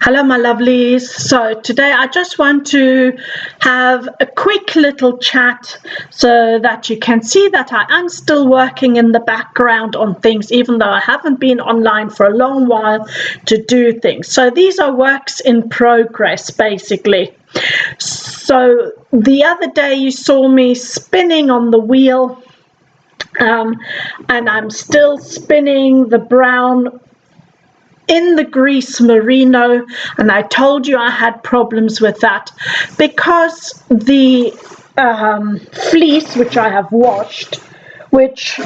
Hello my lovelies. So today I just want to have a quick little chat so that you can see that I am still working in the background on things, even though I haven't been online for a long while to do things. So these are works in progress basically. So the other day you saw me spinning on the wheel, and I'm still spinning the brown in the grease merino, and I told you I had problems with that because the fleece, which I have washed, which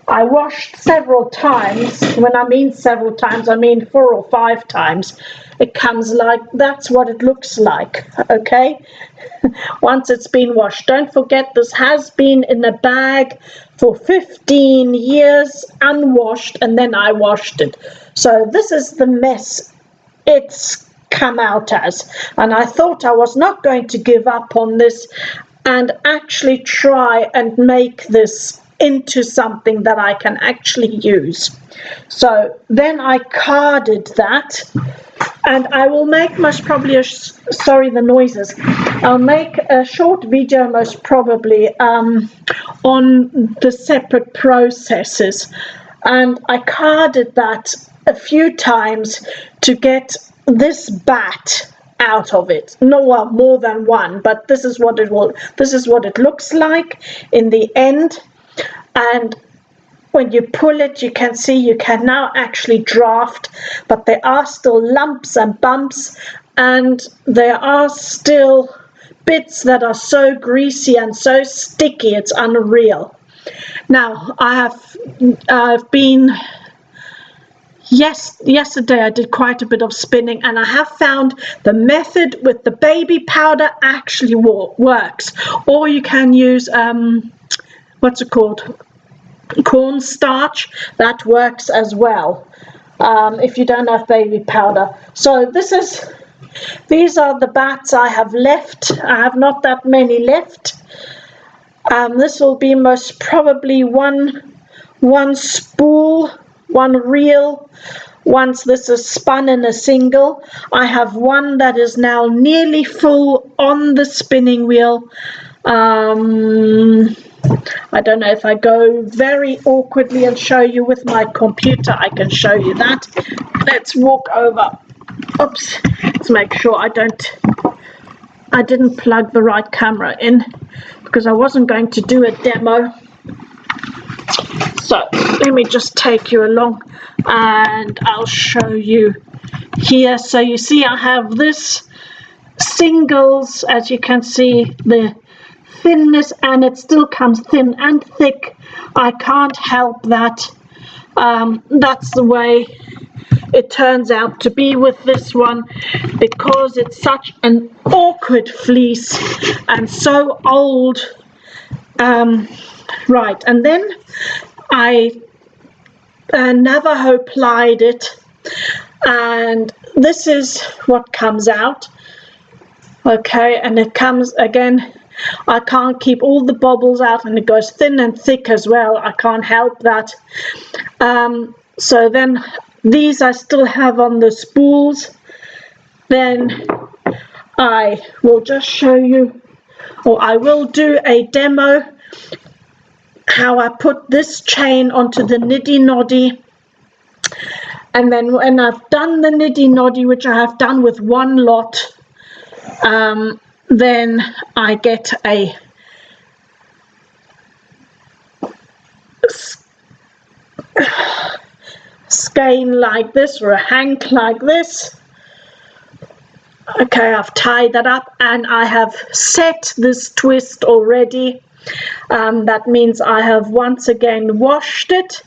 I washed several times. When I mean several times, I mean 4 or 5 times. It comes like, that's what it looks like, okay? Once it's been washed. Don't forget, this has been in a bag for 15 years unwashed, and then I washed it. So this is the mess it's come out as. And I thought I was not going to give up on this and actually try and make this into something that I can actually use. So then I carded that, and I will make most probably sorry the noises, I'll make a short video most probably on the separate processes, and I carded that a few times to get this bat out of it. No, well, more than one, but this is what it looks like in the end. And when you pull it, you can see you can now actually draft, but there are still lumps and bumps, and there are still bits that are so greasy and so sticky, it's unreal. Now, I've been, yesterday I did quite a bit of spinning, and I have found the method with the baby powder actually works. Or you can use, what's it called? Cornstarch. That works as well, if you don't have baby powder. So these are the bats I have left. I have not that many left. This will be most probably one spool, one reel, once this is spun in a single. I have one that is now nearly full on the spinning wheel. I don't know if I go very awkwardly and show you with my computer, I can show you that. Let's walk over. Oops, let's make sure I didn't plug the right camera in, because I wasn't going to do a demo. So let me just take you along and I'll show you here. So you see I have this singles, as you can see, the thinness, and it still comes thin and thick. I can't help that. That's the way it turns out to be with this one, because it's such an awkward fleece and so old. Right, and then I Navajo plied it, and this is what comes out. Okay, and it comes again, I can't keep all the bubbles out, and it goes thin and thick as well. I can't help that. So then these I still have on the spools. Then I will just show you, or I will do a demo how I put this chain onto the niddy noddy. And then when I've done the niddy noddy, which I have done with one lot, then I get a skein like this, or a hank like this. Okay, I've tied that up, and I have set this twist already. That means I have once again washed it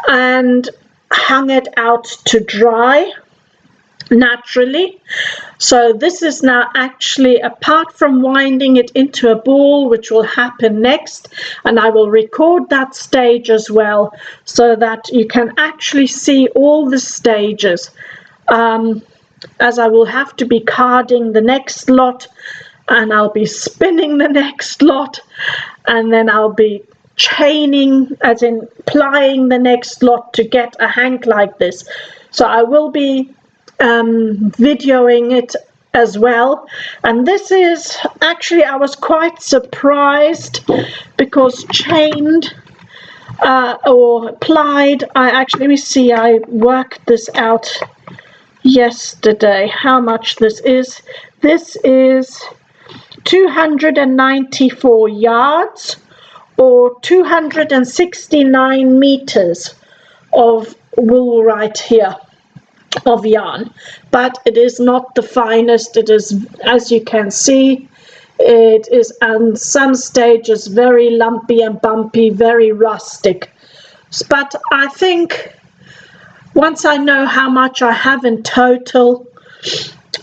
and hung it out to dry naturally. So this is now actually, apart from winding it into a ball, which will happen next, and I will record that stage as well so that you can actually see all the stages, as I will have to be carding the next lot, and I'll be spinning the next lot, and then I'll be chaining, as in plying the next lot to get a hank like this. So I will be videoing it as well. And this is actually, I was quite surprised because chained or plied, let me see, I worked this out yesterday how much this is. This is 294 yards or 269 meters of wool right here, of yarn, but it is not the finest. It is, as you can see, it is on some stages very lumpy and bumpy, very rustic. But I think once I know how much I have in total,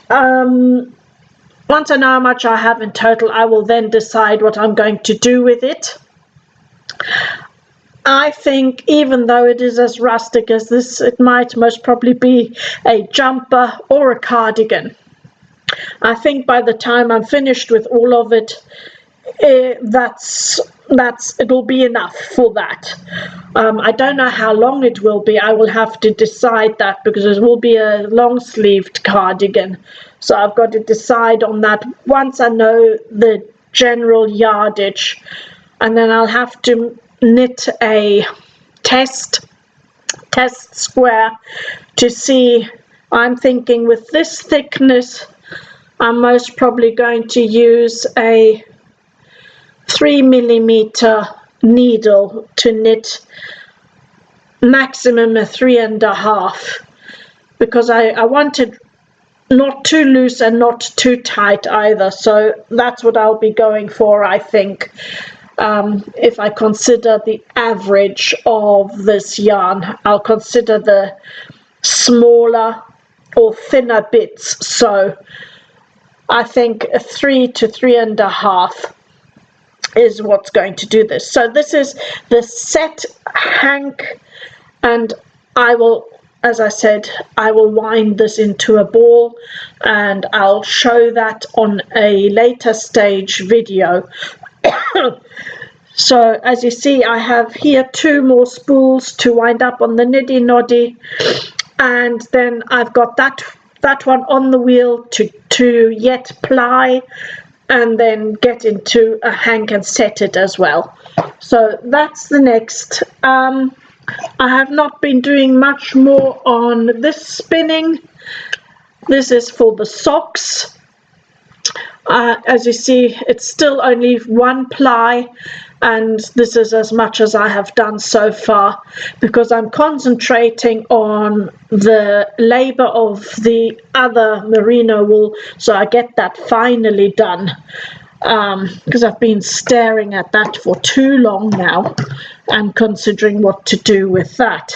I will then decide what I'm going to do with it. I think even though it is as rustic as this, it might most probably be a jumper or a cardigan. I think by the time I'm finished with all of it, it will be enough for that. I don't know how long it will be. I will have to decide that because it will be a long-sleeved cardigan. So I've got to decide on that once I know the general yardage, and then I'll have to knit a test square to see. I'm thinking with this thickness, I'm most probably going to use a 3mm needle to knit, maximum a 3.5, because I wanted not too loose and not too tight either. So that's what I'll be going for, I think. If I consider the average of this yarn, I'll consider the smaller or thinner bits. So I think a 3 to 3.5 is what's going to do this. So this is the set hank, and I will, as I said, I will wind this into a ball, and I'll show that on a later stage video. So as you see, I have here 2 more spools to wind up on the niddy noddy, and then I've got that one on the wheel to yet ply and then get into a hank and set it as well. So that's the next. I have not been doing much more on this spinning. This is for the socks. As you see, it's still only 1 ply, and this is as much as I have done so far because I'm concentrating on the labor of the other merino wool, so I get that finally done, because I've been staring at that for too long now and considering what to do with that.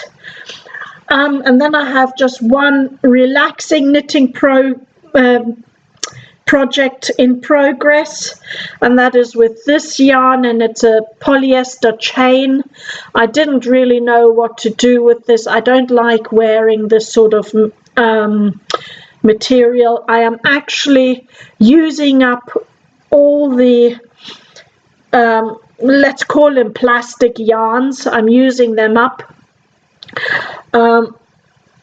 And then I have just one relaxing knitting project in progress, and that is with this yarn, and it's a polyester chain. I didn't really know what to do with this. I don't like wearing this sort of material. I am actually using up all the let's call them plastic yarns. I'm using them up.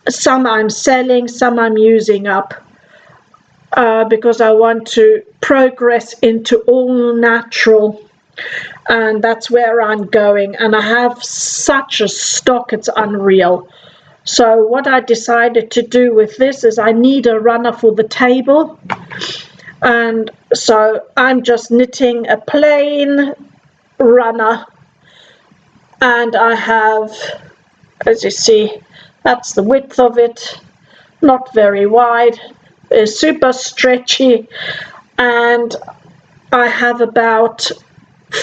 Some I'm selling, some I'm using up. Because I want to progress into all natural, and that's where I'm going, and I have such a stock, it's unreal. So what I decided to do with this is I need a runner for the table, and so I'm just knitting a plain runner, and I have, as you see, that's the width of it, not very wide. Is super stretchy, and I have about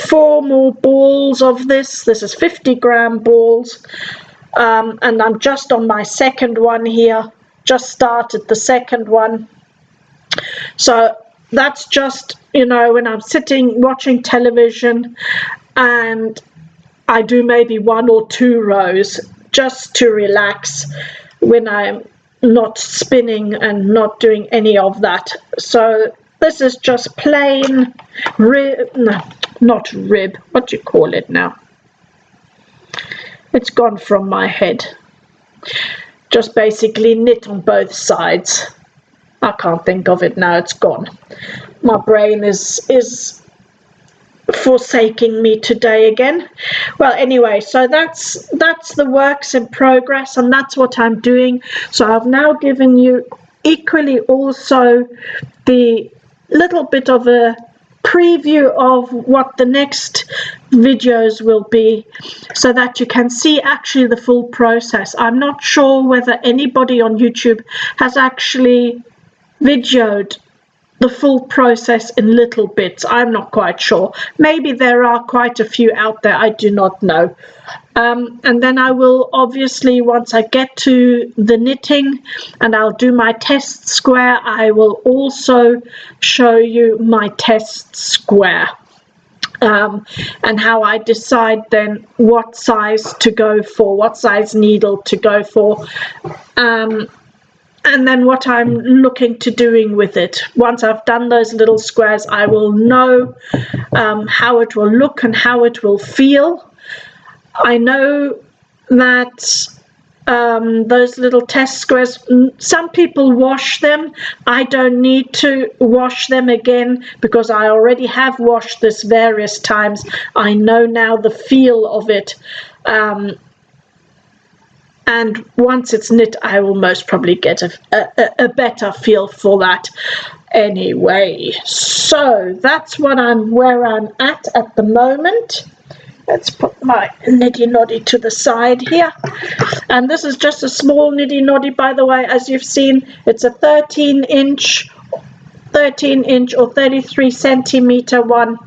4 more balls of this. This is 50-gram balls, and I'm just on my second one here, just started the second one. So that's just, you know, when I'm sitting watching television and I do maybe 1 or 2 rows just to relax when I'm not spinning and not doing any of that. So this is just plain rib, no, not rib, what do you call it now? It's gone from my head. just basically knit on both sides. I can't think of it now, it's gone. My brain is forsaking me today again. Well, anyway, so that's the works in progress, and that's what I'm doing. So I've now given you equally also the little bit of a preview of what the next videos will be, so that you can see actually the full process. I'm not sure whether anybody on YouTube has actually videoed the full process in little bits. I'm not quite sure. Maybe there are quite a few out there, I do not know. And then I will obviously, once I get to the knitting and I'll do my test square, I will also show you my test square. And how I decide then what size to go for, what size needle to go for, and then what I'm looking to doing with it. Once I've done those little squares, I will know how it will look and how it will feel. I know that those little test squares, some people wash them. I don't need to wash them again because I already have washed this various times. I know now the feel of it. And once it's knit, I will most probably get a better feel for that anyway. So that's what where I'm at the moment. Let's put my niddy noddy to the side here. And this is just a small niddy noddy, by the way. As you've seen, it's a 13 inch or 33 centimeter one.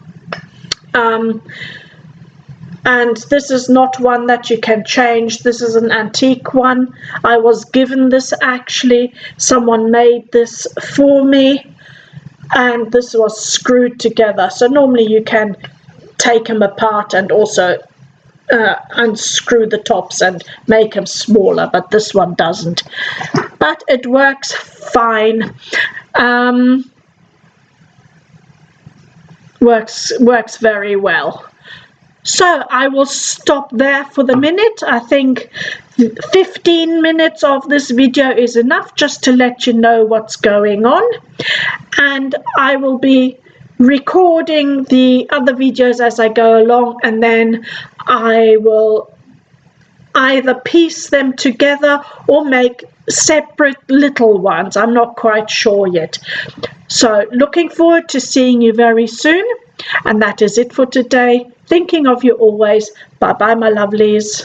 And this is not one that you can change. This is an antique one. I was given this actually. Someone made this for me, and this was screwed together. So normally you can take them apart and also unscrew the tops and make them smaller, but this one doesn't. But it works fine. Works very well. So I will stop there for the minute. I think 15 minutes of this video is enough just to let you know what's going on. And I will be recording the other videos as I go along, and then I will either piece them together or make separate little ones. I'm not quite sure yet. So looking forward to seeing you very soon. And that is it for today. Thinking of you always. Bye bye, my lovelies.